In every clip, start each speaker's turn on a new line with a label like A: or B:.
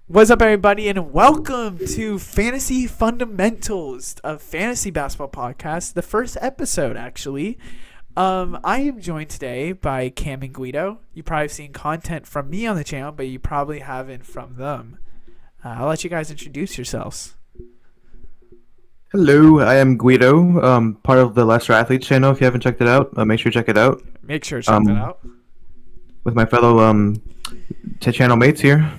A: What's up, everybody, and welcome to Fantasy Fundamentals, a fantasy basketball podcast. The first episode, actually. I am joined today by Cam and Guido. You've probably seen content from me on the channel, but you probably haven't from them. I'll let you guys introduce yourselves.
B: Hello, I am Guido, part of the Lesser Athletes channel. If you haven't checked it out, make sure to check it out.
A: Make sure to check that out.
B: With my fellow channel mates here.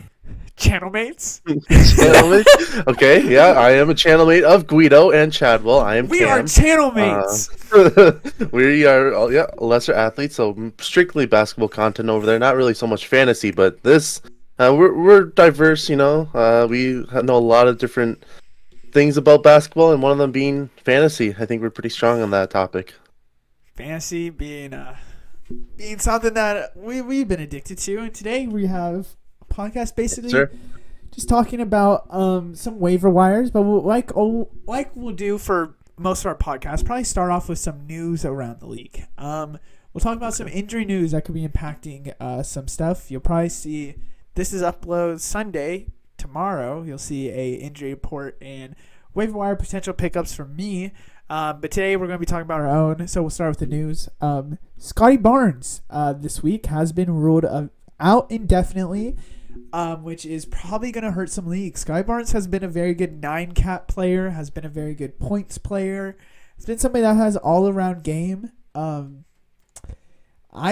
A: Channel mates?
C: Channel mate? Okay, yeah, I am a channel mate of Guido and Chadwell. I am
A: We
C: Cam.
A: are channel mates!
C: We are, lesser athletes, so strictly basketball content over there. Not really so much fantasy, but this, we're diverse, you know. We know a lot of different things about basketball, and one of them being fantasy. I think we're pretty strong on that topic.
A: Fantasy being something that we've been addicted to, and today we have a podcast basically just talking about some waiver wires, but we'll do for most of our podcasts, probably start off with some news around the league. We'll talk about some injury news that could be impacting some stuff. You'll probably see this is upload Sunday. Tomorrow you'll see a injury report and waiver wire potential pickups from me. But today we're going to be talking about our own. So we'll start with the news. Scottie Barnes this week has been ruled out indefinitely, which is probably going to hurt some leagues. Scottie Barnes has been a very good 9-cap player, has been a very good points player. It's been somebody that has all-around game. I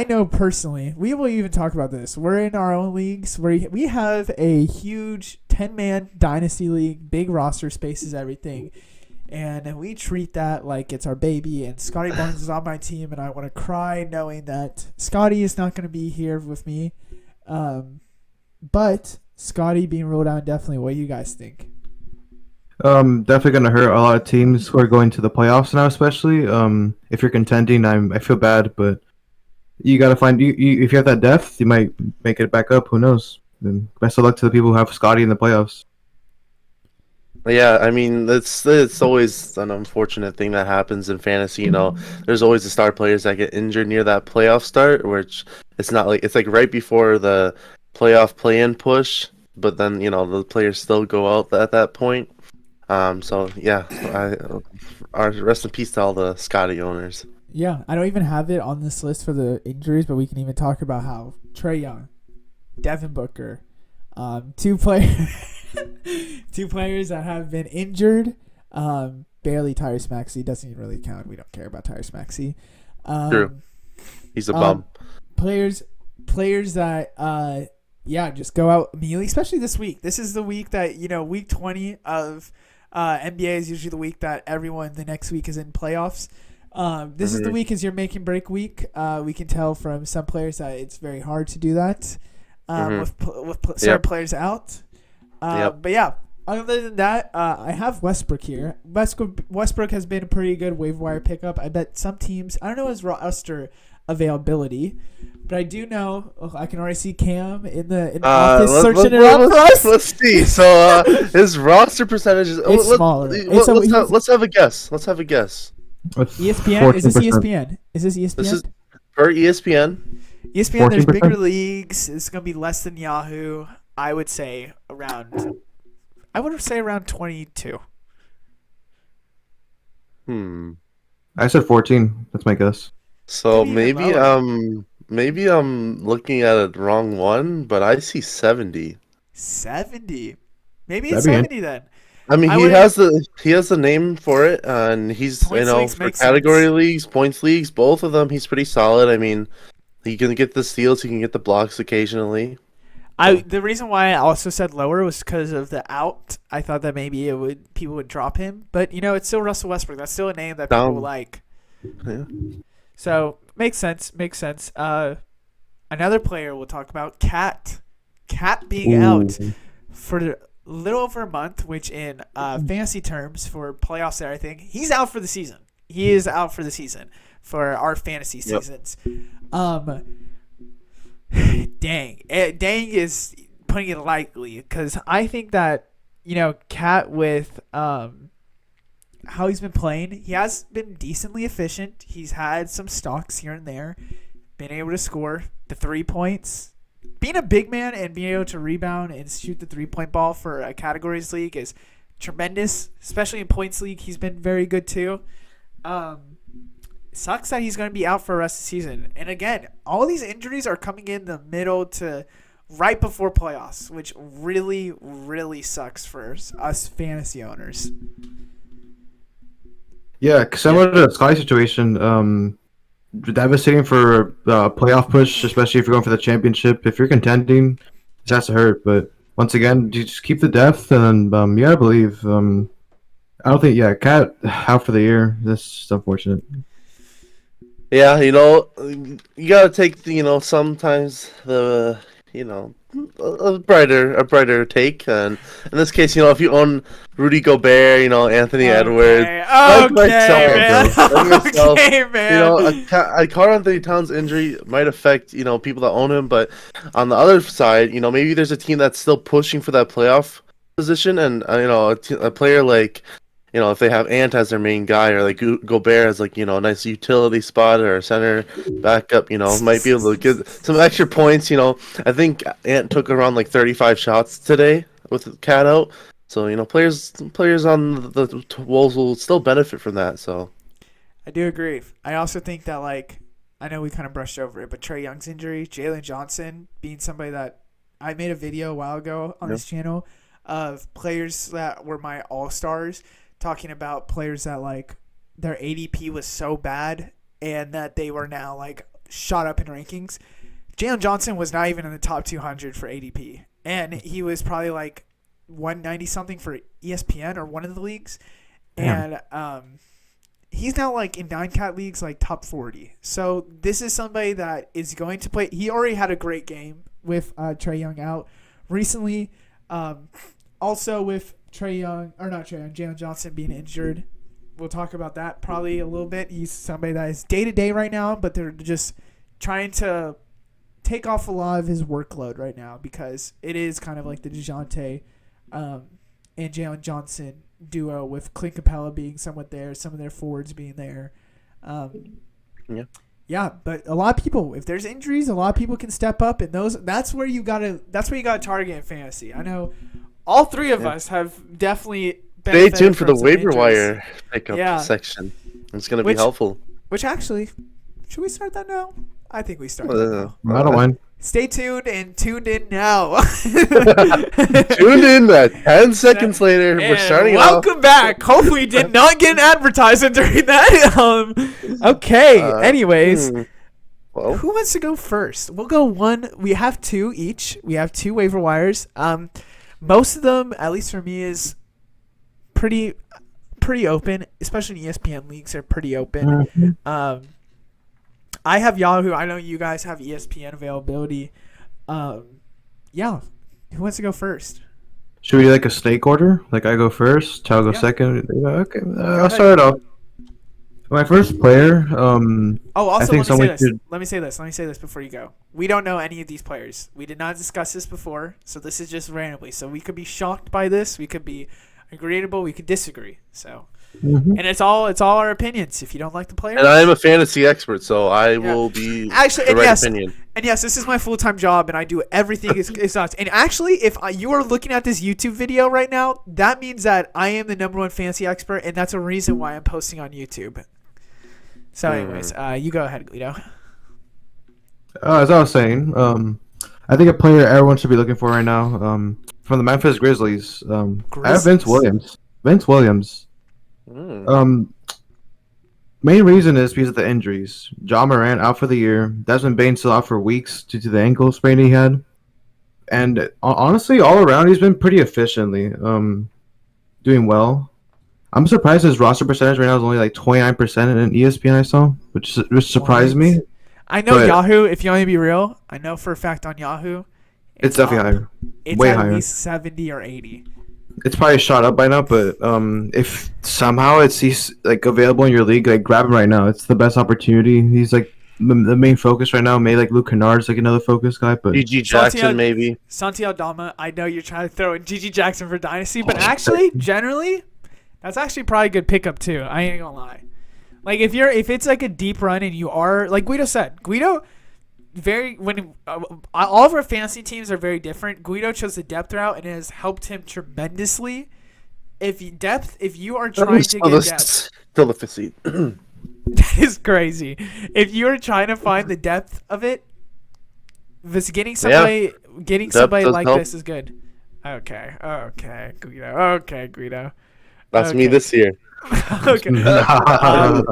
A: know personally, we will even talk about this. We're in our own leagues where we have a huge 10-man dynasty league, big roster spaces, everything. And we treat that like it's our baby. And Scottie Barnes is on my team, and I want to cry knowing that Scottie is not going to be here with me. But Scottie being ruled out definitely. What do you guys think?
B: Definitely going to hurt a lot of teams who are going to the playoffs now, especially. If you're contending, I feel bad, but you got to find you if you have that depth, you might make it back up. Who knows? And best of luck to the people who have Scottie in the playoffs.
C: Yeah, I mean, it's always an unfortunate thing that happens in fantasy. You know, there's always the star players that get injured near that playoff start, which it's not like it's like right before the playoff play-in push, but then the players still go out at that point. So yeah, rest in peace to all the Scottie owners.
A: Yeah, I don't even have it on this list for the injuries, but we can even talk about how Trae Young, Devin Booker, two players that have been injured. Barely Tyrese Maxey doesn't even really count. We don't care about Tyrese Maxey.
C: True, he's a bum.
A: Players that just go out immediately, especially this week. This is the week that week 20 of NBA is usually the week that everyone the next week is in playoffs. This is the week is your make and break week. We can tell from some players that it's very hard to do that with certain players out. But yeah, other than that, I have Westbrook here. Westbrook has been a pretty good waiver wire pickup. I bet some teams, I don't know his roster availability, but I do know I can already see Cam in the office searching it up for us.
C: Let's see. So his roster percentage is
A: smaller.
C: Let's have a guess.
A: ESPN? Is this ESPN? This
C: is per ESPN.
A: ESPN, there's bigger leagues. It's going to be less than Yahoo. I would say around 22.
B: I said 14. That's my guess.
C: So maybe I'm looking at a wrong one, but I see 70.
A: 70? Maybe it's 70 then.
C: I mean, he has the name for it, and he's for category leagues, points leagues, both of them. He's pretty solid. I mean, he can get the steals, he can get the blocks occasionally.
A: The reason why I also said lower was because of the out. I thought that maybe people would drop him, but it's still Russell Westbrook. That's still a name that people like.
C: Yeah.
A: So makes sense. Another player we'll talk about, Cat being out for a little over a month, which in fantasy terms for playoffs and everything, he's out for the season. He is out for the season for our fantasy seasons. Dang is putting it lightly, because I think that Cat with how he's been playing, he has been decently efficient. He's had some stocks here and there, been able to score the 3 points, being a big man and being able to rebound and shoot the 3-point ball for a categories league is tremendous, especially in points league. He's been very good too. Sucks that he's going to be out for the rest of the season. And again, all these injuries are coming in the middle to right before playoffs, which really, really sucks for us fantasy owners.
B: Yeah, similar to the Sky situation, devastating for a playoff push, especially if you're going for the championship. If you're contending, it has to hurt. But once again, you just keep the depth, and yeah, I believe. I don't think, Cat out for the year. That's just unfortunate.
C: Yeah, you gotta take sometimes the a brighter take, and in this case, if you own Rudy Gobert, Anthony Edwards,
A: man.
C: myself,
A: Man.
C: a Karl Anthony Towns injury might affect people that own him, but on the other side, maybe there's a team that's still pushing for that playoff position, and a player like. If they have Ant as their main guy, or like Gobert as a nice utility spot or a center backup, might be able to get some extra points. I think Ant took around 35 shots today with Cat out, so players on the Wolves will still benefit from that. So
A: I do agree. I also think that I know we kind of brushed over it, but Trae Young's injury, Jalen Johnson being somebody that I made a video a while ago on this channel of players that were my all-stars. Talking about players that their ADP was so bad and that they were now shot up in rankings. Jalen Johnson was not even in the top 200 for ADP, and he was probably 190 something for ESPN or one of the leagues, and he's now in 9-cat leagues top 40. So this is somebody that is going to play. He already had a great game with Trae Young out recently. Also with Jalen Johnson being injured. We'll talk about that probably a little bit. He's somebody that is day-to-day right now, but they're just trying to take off a lot of his workload right now because it is kind of the DeJounte and Jalen Johnson duo with Clint Capella being somewhat there, some of their forwards being there. Yeah, but a lot of people, if there's injuries, a lot of people can step up, and that's where you gotta target in fantasy. I know all three of us have definitely
C: stay tuned for the waiver wire pickup section. It's going to be helpful.
A: Which actually, should we start that now? I think we start that now.
B: I don't mind.
A: Stay tuned and tuned in now.
C: Tuned in 10 seconds later. We're starting
A: welcome back. Hopefully you did not get an advertisement during that. Okay. Anyways.
C: Well,
A: who wants to go first? We'll go one. We have two each. We have two waiver wires. Most of them, at least for me, is pretty open, especially in ESPN leagues. They're pretty open.
B: Mm-hmm.
A: I have Yahoo. I know you guys have ESPN availability. Yeah. Who wants to go first?
B: Should we do a snake order? I go first, Chow go second. Okay, I'll start it off. My first player.
A: Also, let me say this before you go. We don't know any of these players. We did not discuss this before, so this is just randomly. So we could be shocked by this. We could be agreeable. We could disagree. So, and it's all our opinions. If you don't like the player,
C: and I am a fantasy expert, so I will be opinion.
A: And yes, this is my full-time job, and I do everything. It's nuts. And actually, if you are looking at this YouTube video right now, that means that I am the #1 fantasy expert, and that's a reason why I'm posting on YouTube. So, anyways, you go ahead, Guido.
B: As I was saying, I think a player everyone should be looking for right now, from the Memphis Grizzlies. I have Vince Williams. Main reason is because of the injuries. Ja Morant out for the year. Desmond Bain still out for weeks due to the ankle sprain he had. And honestly, all around, he's been pretty efficiently doing well. I'm surprised his roster percentage right now is only 29% in ESPN I saw, which surprised me.
A: I know Yahoo, if you want to be real, I know for a fact on Yahoo.
B: It's definitely higher.
A: It's
B: way
A: at
B: higher.
A: least 70 or 80.
B: It's probably shot up by now, but if somehow he's available in your league, grab him right now. It's the best opportunity. He's the main focus right now. Maybe Luke Kennard's another focus guy, but
C: GG Jackson maybe.
A: Santi Aldama, I know you're trying to throw in GG Jackson for Dynasty, but actually, generally, that's actually probably a good pickup too. I ain't gonna lie. If it's a deep run and you are, like Guido said, Guido all of our fantasy teams are very different. Guido chose the depth route and it has helped him tremendously. If you are trying to get depth,
C: still the seat.
A: that is crazy. If you are trying to find the depth of it, getting somebody like
C: help.
A: this is good. Okay, Guido.
C: That's me this year.
A: Okay.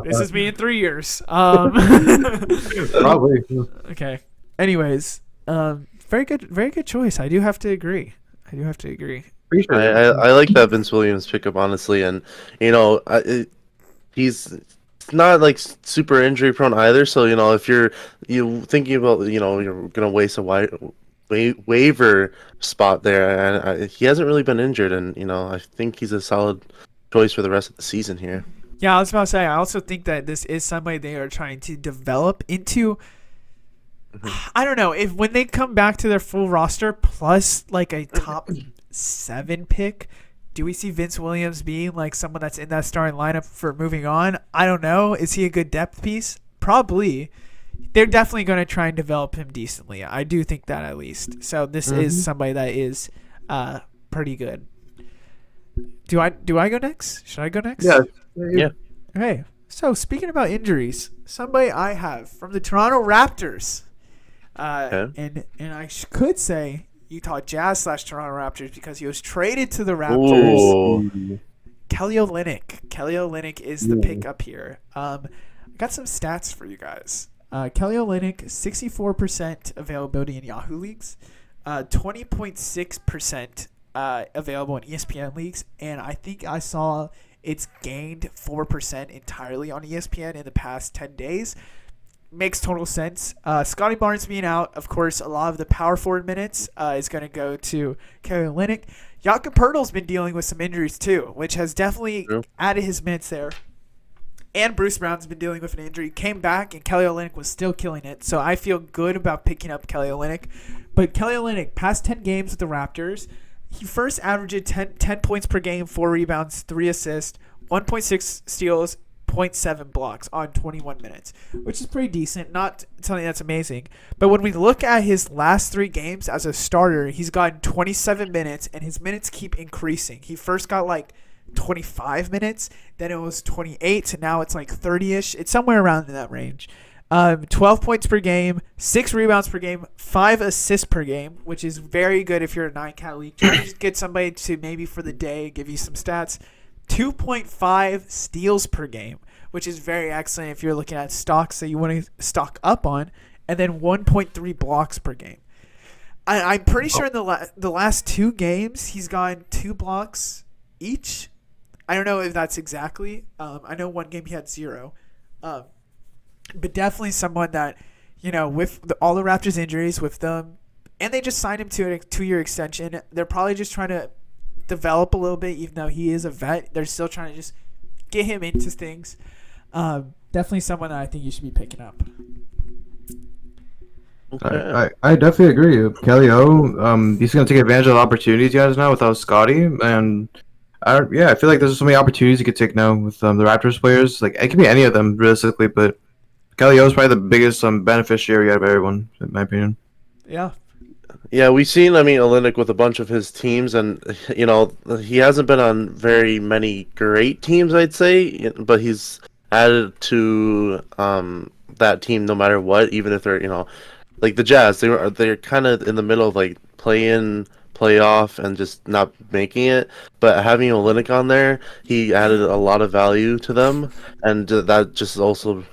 A: This is me in 3 years.
B: Probably.
A: Okay. Anyways, very good choice. I do have to agree.
B: Pretty sure.
C: I like that Vince Williams pickup, honestly, and he's not like super injury prone either. So if you're thinking about you're gonna waste a waiver spot there, and he hasn't really been injured, and I think he's a solid choice for the rest of the season here.
A: Yeah, I was about to say. I also think that this is somebody they are trying to develop into. I don't know if when they come back to their full roster plus like a top 7 pick, do we see Vince Williams being like someone that's in that starting lineup for moving on? I don't know. Is he a good depth piece? Probably. They're definitely going to try and develop him decently. I do think that at least. So this is somebody that is pretty good. Do I go next? Should I go next?
C: Yeah.
A: Okay. So speaking about injuries, somebody I have from the Toronto Raptors, and I could say Utah Jazz / Toronto Raptors because he was traded to the Raptors.
C: Ooh.
A: Kelly Olynyk. Kelly Olynyk is the pick up here. I got some stats for you guys. Kelly Olynyk, 64% availability in Yahoo leagues, 20.6% available in ESPN leagues, and I think I saw it's gained 4% entirely on ESPN in the past 10 days. Makes total sense. Scotty Barnes being out, of course, a lot of the power forward minutes is going to go to Kelly Olynyk. Jakob Poeltl's been dealing with some injuries too, which has definitely added his minutes there. And Bruce Brown's been dealing with an injury. Came back, and Kelly Olynyk was still killing it. So I feel good about picking up Kelly Olynyk. But Kelly Olynyk, past 10 games with the Raptors, he first averaged 10 points per game, 4 rebounds, 3 assists, 1.6 steals, 0.7 blocks on 21 minutes, which is pretty decent. Not something that's amazing. But when we look at his last 3 games as a starter, he's gotten 27 minutes, and his minutes keep increasing. He first got like 25 minutes, then it was 28, and now it's like 30-ish. It's somewhere around in that range. 12 points per game, 6 rebounds per game, 5 assists per game, which is very good if you're a 9-cat league. Try to just get somebody to maybe for the day give you some stats. 2.5 steals per game, which is very excellent if you're looking at stocks that you want to stock up on, and then 1.3 blocks per game. I'm pretty sure in the last 2 games he's gotten 2 blocks each. I don't know if that's exactly. I know one game he had 0. But definitely someone that, with all the Raptors injuries with them, and they just signed him to a 2-year extension, they're probably just trying to develop a little bit, even though he is a vet. They're still trying to just get him into things. Definitely someone that I think you should be picking up.
B: I definitely agree. Kelly O, he's going to take advantage of the opportunities he has now without Scotty, and I feel like there's so many opportunities you could take now with the Raptors players. Like, it could be any of them, realistically, but Kelly O is probably the biggest beneficiary out of everyone, in my opinion.
A: Yeah.
C: Yeah, we've seen, Olynyk with a bunch of his teams, and, he hasn't been on very many great teams, I'd say, but he's added to that team no matter what, even if they're, like the Jazz, they're kind of in the middle of, like, play-in, playoff, and just not making it, but having Olynyk on there, he added a lot of value to them, and that just also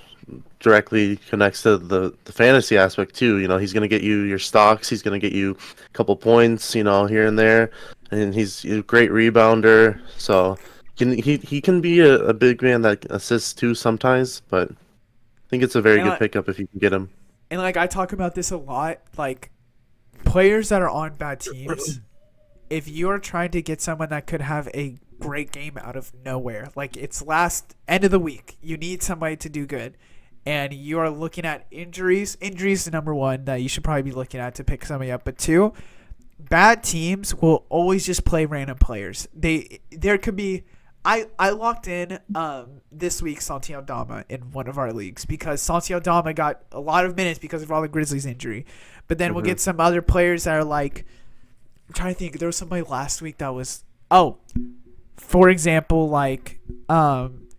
C: directly connects to the fantasy aspect too. He's going to get you your stocks, he's going to get you a couple points, here and there, and he's a great rebounder, so he can be a big man that assists too sometimes, but I think it's a very good pickup if you can get him.
A: And I talk about this a lot, players that are on bad teams, if you're trying to get someone that could have a great game out of nowhere, it's last end of the week, you need somebody to do good, and you are looking at injuries is the number one that you should probably be looking at to pick somebody up. But 2, bad teams will always just play random players. There could be I locked in this week Santiago Dama in one of our leagues because Santiago Dama got a lot of minutes because of all the Grizzlies injury. But then we'll get some other players that are like, I'm trying to think. There was somebody last week that was for example, like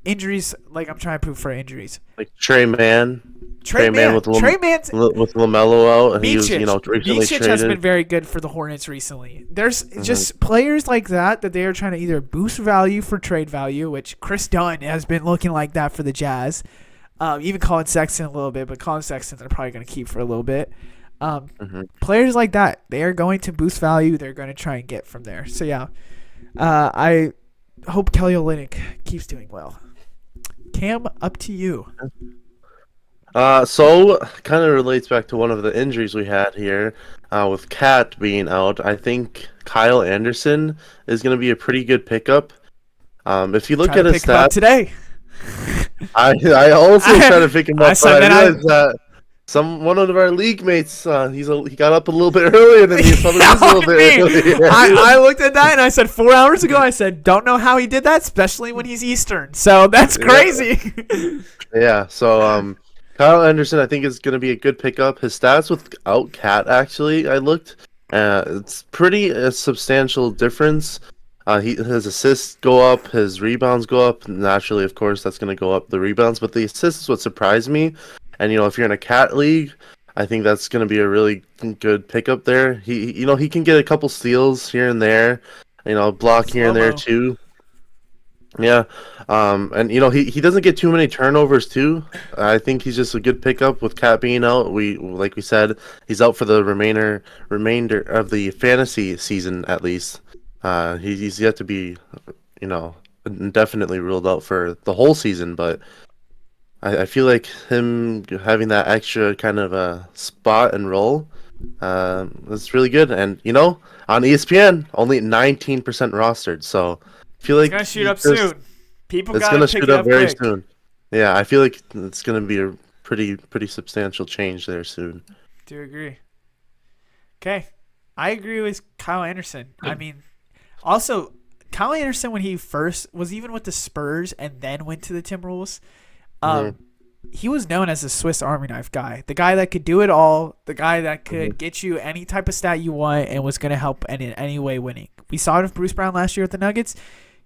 A: injuries. Like I'm trying to prove for injuries.
C: Like Trey Mann.
A: Trey Mann with
C: LaMelo out, and he was, recently
A: Micic
C: traded.
A: has been very good for the Hornets recently. There's just players like that they are trying to either boost value for trade value, which Chris Dunn has been looking like that for the Jazz. Even Colin Sexton a little bit, but Colin Sexton they're probably going to keep for a little bit. Players like that, they are going to boost value. They're going to try and get from there. So yeah, I hope Kelly Olynyk keeps doing well. Cam, up to you.
C: So kind of relates back to one of the injuries we had here, with Cat being out. I think Kyle Anderson is going to be a pretty good pickup. If you look at his stats
A: today,
C: I also tried to pick him up, but I realized that one of our league mates, he got up a little bit earlier than me, so a little bit earlier.
A: I looked at that and I said 4 hours ago, I said, don't know how he did that, especially when he's Eastern. So that's crazy.
C: Yeah. So Kyle Anderson, I think, is going to be a good pickup. His stats without Cat, actually, I looked. It's a substantial difference. His assists go up, his rebounds go up. Naturally, of course, that's going to go up the rebounds. But the assists is what surprised me. And, if you're in a Cat league, I think that's going to be a really good pickup there. He can get a couple steals here and there, block here and there too. Yeah, and he doesn't get too many turnovers too. I think he's just a good pickup with Cat being out. Like we said, he's out for the remainder of the fantasy season at least. He's yet to be, indefinitely ruled out for the whole season. But I feel like him having that extra kind of a spot and role, is really good. And on ESPN, only 19% rostered, so. I feel like
A: it's gonna shoot up soon.
C: It's gonna shoot up very soon. Yeah, I feel like it's gonna be a pretty substantial change there soon.
A: Do agree. Okay, I agree with Kyle Anderson. I mean, also Kyle Anderson when he first was even with the Spurs and then went to the Timberwolves, he was known as a Swiss Army knife guy, the guy that could do it all, the guy that could get you any type of stat you want and was gonna help in any way winning. We saw it with Bruce Brown last year with the Nuggets.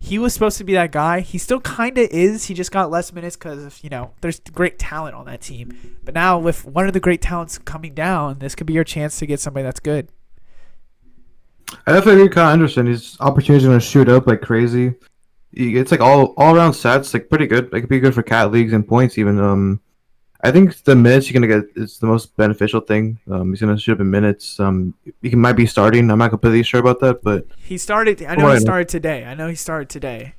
A: He was supposed to be that guy. He still kind of is. He just got less minutes because, there's great talent on that team. But now with one of the great talents coming down, this could be your chance to get somebody that's good.
B: I definitely agree with Kyle Anderson. His opportunities are going to shoot up like crazy. It's like all around stats, like pretty good. It could be good for cat leagues and points even. I think the minutes you're gonna get is the most beneficial thing. He's gonna shoot up in minutes. He might be starting. I'm not completely sure about that, but
A: he started. I know he started today.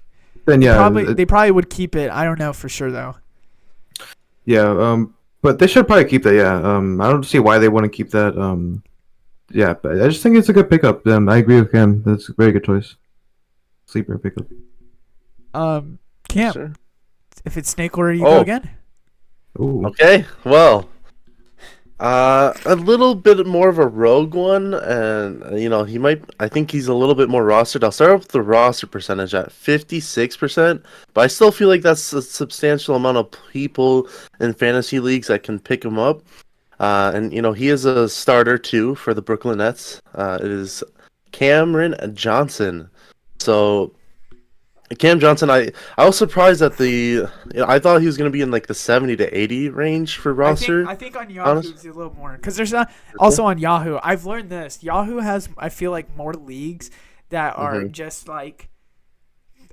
B: Then yeah,
A: they probably would keep it. I don't know for sure though.
B: Yeah, but they should probably keep that. Yeah, I don't see why they wouldn't keep that. Yeah, but I just think it's a good pickup. I agree with Cam. That's a very good choice. Sleeper pickup.
A: Cam, sure. If it's snake order, you go again.
B: Ooh.
C: Okay, well, a little bit more of a rogue one, and I think he's a little bit more rostered. I'll start with the roster percentage at 56%, but I still feel like that's a substantial amount of people in fantasy leagues that can pick him up. And he is a starter too for the Brooklyn Nets. It is Cameron Johnson. So Cam Johnson, I was surprised at I thought he was going to be in like the 70 to 80 range for roster.
A: I think on Yahoo it's a little more because there's not also on Yahoo. I've learned this. Yahoo has, I feel like, more leagues that are just like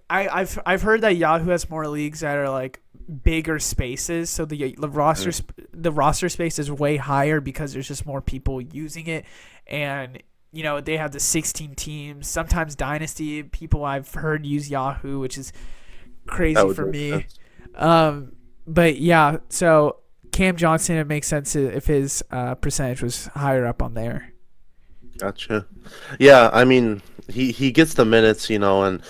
A: I've heard that Yahoo has more leagues that are like bigger spaces, so the roster space is way higher because there's just more people using it, and they have the 16 teams. Sometimes Dynasty people I've heard use Yahoo, which is crazy for me. But yeah, so Cam Johnson, it makes sense if his percentage was higher up on there.
C: Gotcha. Yeah, I mean, he gets the minutes, and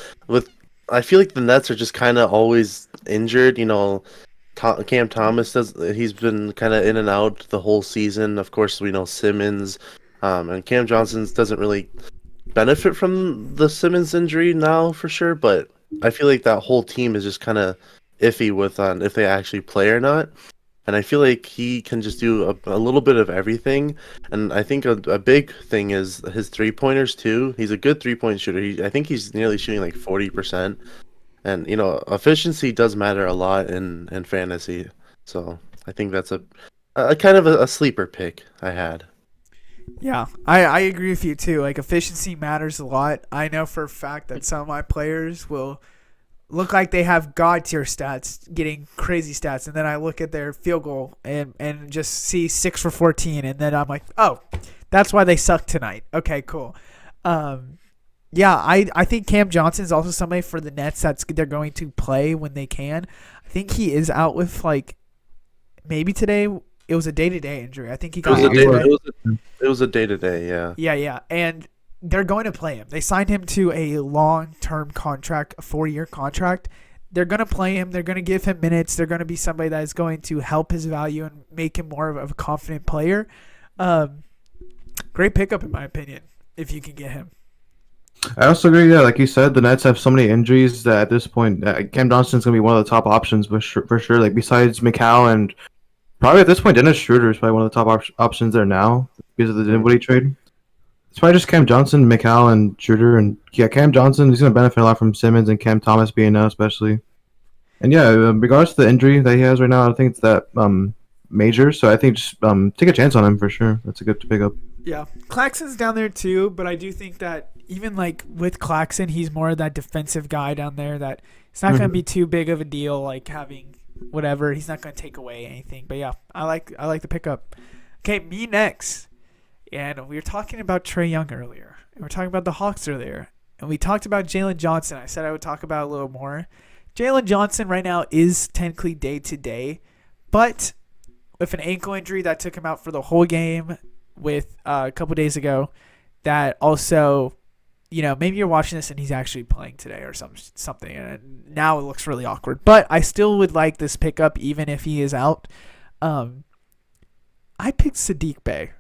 C: I feel like the Nets are just kind of always injured. Cam Thomas he's been kind of in and out the whole season. Of course, we know Simmons. And Cam Johnson doesn't really benefit from the Simmons injury now for sure, but I feel like that whole team is just kind of iffy with on if they actually play or not. And I feel like he can just do a little bit of everything. And I think a big thing is his 3-pointers too. He's a good 3-point shooter. I think he's nearly shooting like 40%. And efficiency does matter a lot in fantasy. So I think that's a kind of a sleeper pick I had.
A: Yeah, I agree with you too. Like, efficiency matters a lot. I know for a fact that some of my players will look like they have god tier stats, getting crazy stats, and then I look at their field goal and just see 6 for 14, and then I'm like, oh, that's why they suck tonight. Okay, cool. Yeah, I think Cam Johnson is also somebody for the Nets they're going to play when they can. I think he is out with, like, maybe today. It was a day-to-day injury. I think he got
C: It was a day-to-day, yeah.
A: Yeah, and they're going to play him. They signed him to a long-term contract, a 4-year contract. They're going to play him. They're going to give him minutes. They're going to be somebody that is going to help his value and make him more of a confident player. Great pickup, in my opinion, if you can get him.
B: I also agree. Yeah, like you said, the Nets have so many injuries that at this point, Cam Johnson's gonna be one of the top options, for sure. Like besides McCall and probably at this point, Dennis Schroeder is probably one of the top options there now because of the Dinwiddie trade. It's probably just Cam Johnson, McCall, and Schroeder, and yeah, Cam Johnson. He's gonna benefit a lot from Simmons and Cam Thomas being out, especially. And yeah, regards to the injury that he has right now, I think it's that major. So I think just take a chance on him for sure. That's a good to pick up.
A: Yeah, Claxton's down there too, but I do think that even like with Claxton, he's more of that defensive guy down there that it's not going to be too big of a deal, like having whatever. He's not going to take away anything. But yeah, I like the pickup. Okay, me next. And we were talking about Trae Young earlier. And we were talking about the Hawks earlier. And we talked about Jalen Johnson. I said I would talk about it a little more. Jalen Johnson right now is technically day-to-day, but with an ankle injury that took him out for the whole game with a couple days ago, that also, maybe you're watching this and he's actually playing today or something, and now it looks really awkward. But I still would like this pickup even if he is out. I picked Saddiq Bey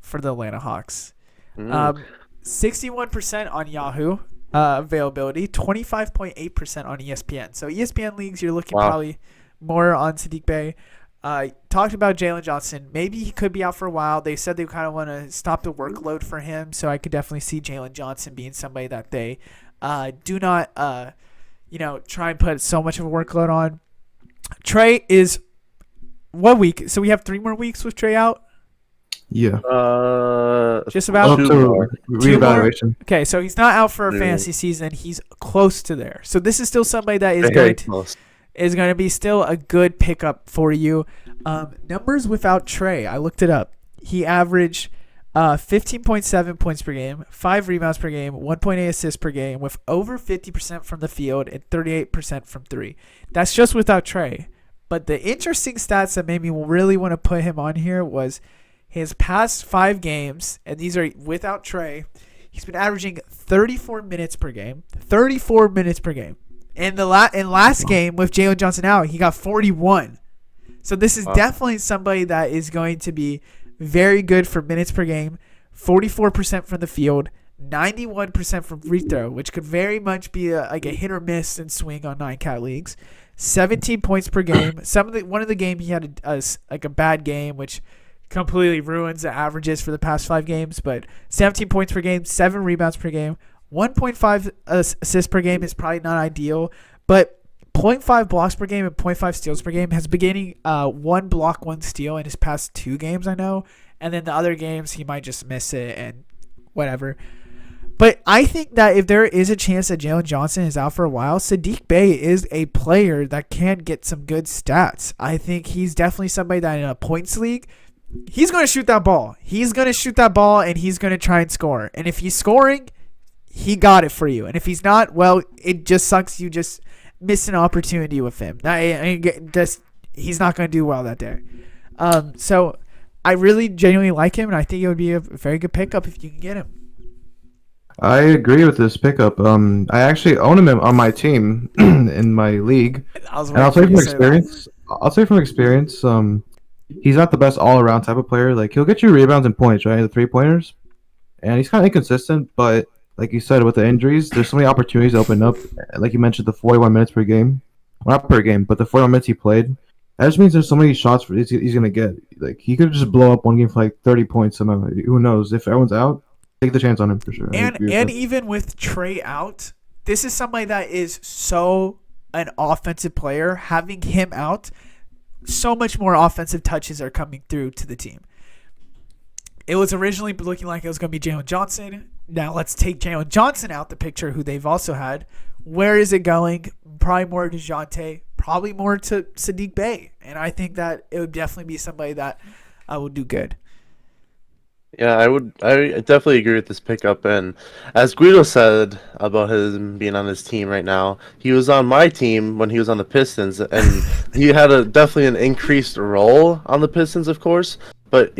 A: for the Atlanta Hawks. 61% on Yahoo availability, 25.8% on ESPN. So ESPN leagues, you're looking probably more on Saddiq Bey. Talked about Jalen Johnson. Maybe he could be out for a while. They said they kind of want to stop the workload for him, so I could definitely see Jalen Johnson being somebody that they do not, try and put so much of a workload on. Trae is 1 week, so we have 3 more weeks with Trae out.
B: Yeah.
A: Just about
B: 2 more. Reevaluation.
A: Okay, so he's not out for a fantasy season. He's close to there. So this is still somebody that is going to be still a good pickup for you. Numbers without Trae, I looked it up. He averaged 15.7 points per game, 5 rebounds per game, 1.8 assists per game, with over 50% from the field and 38% from 3. That's just without Trae. But the interesting stats that made me really want to put him on here was his past 5 games, and these are without Trae. He's been averaging 34 minutes per game. 34 minutes per game. In last game with Jalen Johnson out, he got 41. So this is definitely somebody that is going to be very good for minutes per game. 44% from the field, 91% from free throw, which could very much be a hit or miss and swing on 9-cat leagues. 17 points per game. One of the game he had a bad game, which completely ruins the averages for the past 5 games. But 17 points per game, 7 rebounds per game. 1.5 assists per game is probably not ideal, but 0.5 blocks per game and 0.5 steals per game has been getting 1 block, 1 steal in his past 2 games, I know. And then the other games, he might just miss it and whatever. But I think that if there is a chance that Jalen Johnson is out for a while, Saddiq Bey is a player that can get some good stats. I think he's definitely somebody that in a points league, he's going to shoot that ball. He's going to shoot that ball, and he's going to try and score. And if he's scoring, he got it for you. And if he's not, well, it just sucks. You just missed an opportunity with him. He's not going to do well that day. So I really genuinely like him, and I think it would be a very good pickup if you can get him.
B: I agree with this pickup. I actually own him on my team in my league. And I'll say from experience. He's not the best all-around type of player. Like, he'll get you rebounds and points, right? The 3-pointers. And he's kind of inconsistent, but like you said, with the injuries, there's so many opportunities to open up. Like you mentioned, the 41 minutes per game, well, not per game, but the 41 minutes he played. That just means there's so many shots he's gonna get. Like he could just blow up one game for like 30 points somehow. Who knows? If everyone's out, take the chance on him for sure.
A: And even with Trey out, this is somebody that is so an offensive player. Having him out, so much more offensive touches are coming through to the team. It was originally looking like it was going to be Jalen Johnson. Now let's take Jalen Johnson out the picture, who they've also had. Where is it going? Probably more to DeJounte, probably more to Saddiq Bey. And I think that it would definitely be somebody that will do good.
C: Yeah, I definitely agree with this pickup. And as Guido said about him being on his team right now, he was on my team when he was on the Pistons, and he had definitely an increased role on the Pistons, of course. But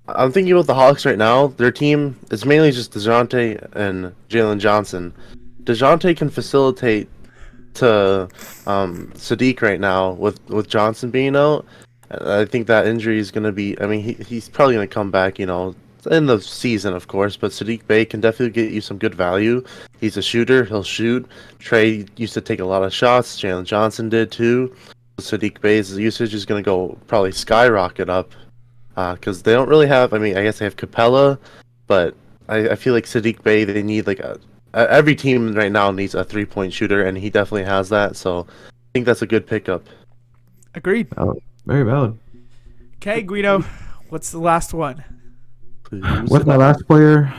C: I'm thinking about the Hawks right now. Their team is mainly just DeJounte and Jalen Johnson. DeJounte can facilitate to Saddiq right now with Johnson being out. I think that injury is going to be... I mean, he's probably going to come back, in the season, of course, but Saddiq Bey can definitely get you some good value. He's a shooter. He'll shoot. Trey used to take a lot of shots. Jalen Johnson did, too. Saddiq Bey's usage is going to go probably skyrocket up because they don't really have... I mean, I guess they have Capella, but I feel like Saddiq Bey, they need like every team right now needs a three-point shooter, and he definitely has that, so I think that's a good pickup.
A: Agreed.
B: Very valid.
A: Okay, Guido, what's the last one?
B: What's my last player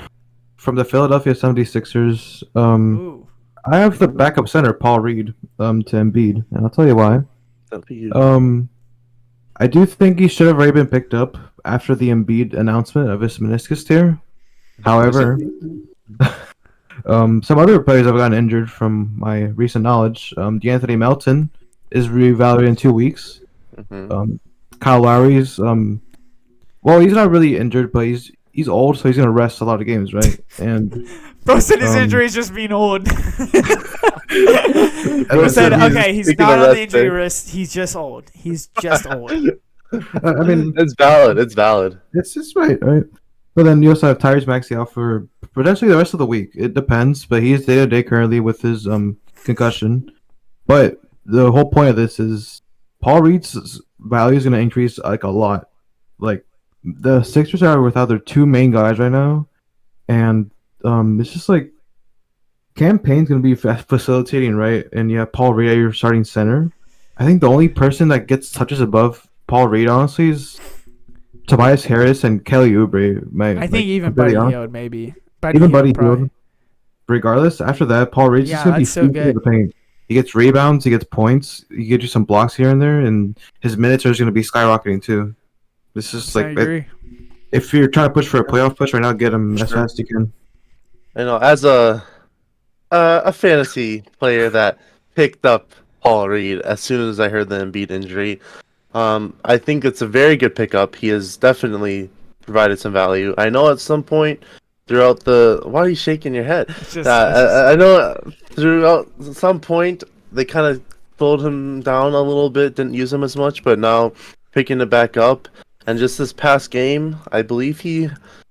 B: from the Philadelphia 76ers?
A: Ooh.
B: I have the backup center, Paul Reed, to Embiid, and I'll tell you why.
C: That'll be you.
B: I do think he should have already been picked up after the Embiid announcement of his meniscus tear. However, some other players have gotten injured from my recent knowledge. DeAnthony Melton is reevaluated in 2 weeks.
C: Mm-hmm.
B: Kyle Lowry's well, he's not really injured, but he's old, so he's gonna rest a lot of games, right? And
A: Bro said his injury is just being old. Bro said, okay, he's not on the injury list. He's just old. He's just old.
B: I mean,
C: it's valid. It's valid.
B: It's just right? But then you also have Tyrese Maxey out for potentially the rest of the week. It depends, but he's day to day currently with his concussion. But the whole point of this is Paul Reed's value is going to increase like a lot. Like the Sixers are without their two main guys right now, and it's just like Cam Payne's going to be facilitating, right? And you have Paul Reed at your starting center. I think the only person that gets touches above Paul Reed, honestly, is Tobias Harris and Kelly Oubre.
A: I think even Buddy Hield, maybe.
B: Even Buddy Hield. Regardless, after that, Paul Reed's just going to be
A: so good.
B: The paint. He gets rebounds, he gets points, he gets you some blocks here and there, and his minutes are just going to be skyrocketing too. This is like, if you're trying to push for a playoff push right now, get him as fast as you can.
C: As a fantasy player that picked up Paul Reed as soon as I heard the Embiid injury, I think it's a very good pickup. He has definitely provided some value. I know at some point throughout why are you shaking your head? I know throughout some point they kind of pulled him down a little bit, didn't use him as much, but now picking it back up. And just this past game, I believe he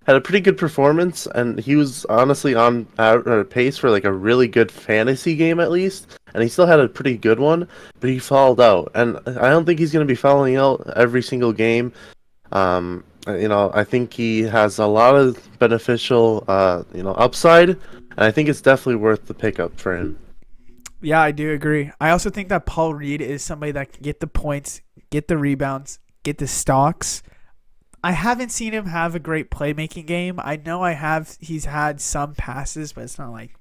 C: had a pretty good performance, and he was honestly on a pace for like a really good fantasy game at least. And he still had a pretty good one, but he fouled out. And I don't think he's going to be fouling out every single game. I think he has a lot of beneficial, upside, and I think it's definitely worth the pickup for him.
A: Yeah, I do agree. I also think that Paul Reed is somebody that can get the points, get the rebounds, get the stocks. I haven't seen him have a great playmaking game. I know he's had some passes, but it's not like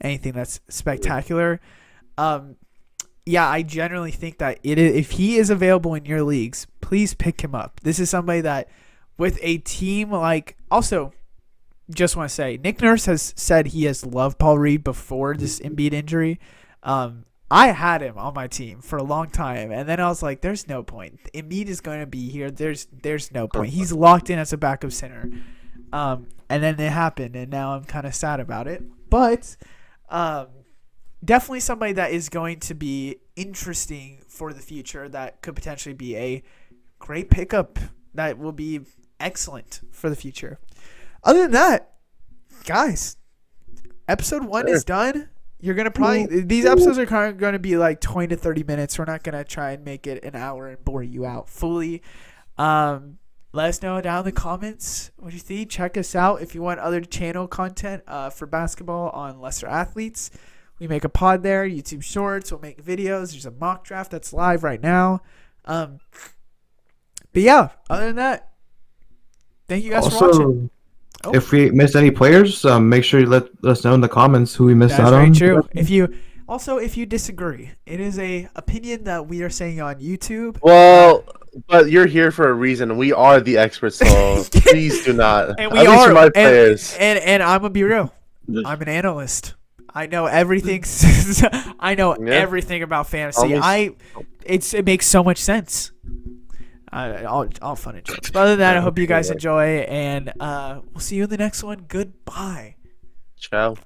A: anything that's spectacular. I generally think that if he is available in your leagues, please pick him up. This is somebody that with a team like... Also, just want to say, Nick Nurse has said he has loved Paul Reed before this Embiid injury. I had him on my team for a long time, and then I was like, there's no point. Embiid is going to be here. There's no point. He's locked in as a backup center. And then it happened, and now I'm kind of sad about it. But definitely somebody that is going to be interesting for the future, that could potentially be a great pickup that will be excellent for the future. Other than that, guys, episode 1
C: Sure.
A: is done. You're gonna probably these episodes are kind of going to be like 20 to 30 minutes. We're not gonna try and make it an hour and bore you out fully. Let us know down in the comments what you think. Check us out if you want other channel content for basketball on Lesser Athletes. We make a pod there, YouTube Shorts. We'll make videos. There's a mock draft that's live right now. But yeah, other than that, thank you guys for watching. Oh.
B: If we missed any players, make sure you let us know in the comments who we missed
A: That's
B: out on.
A: very true. If you disagree, it is a opinion that we are saying on YouTube.
C: Well, but you're here for a reason. We are the experts, so please do not.
A: And we
C: At least
A: are
C: for my players.
A: and I'm gonna be real. I'm an analyst. I know everything. I know everything about fantasy. It makes so much sense. All fun and jokes. But other than that, I hope you guys enjoy, and we'll see you in the next one. Goodbye.
C: Ciao.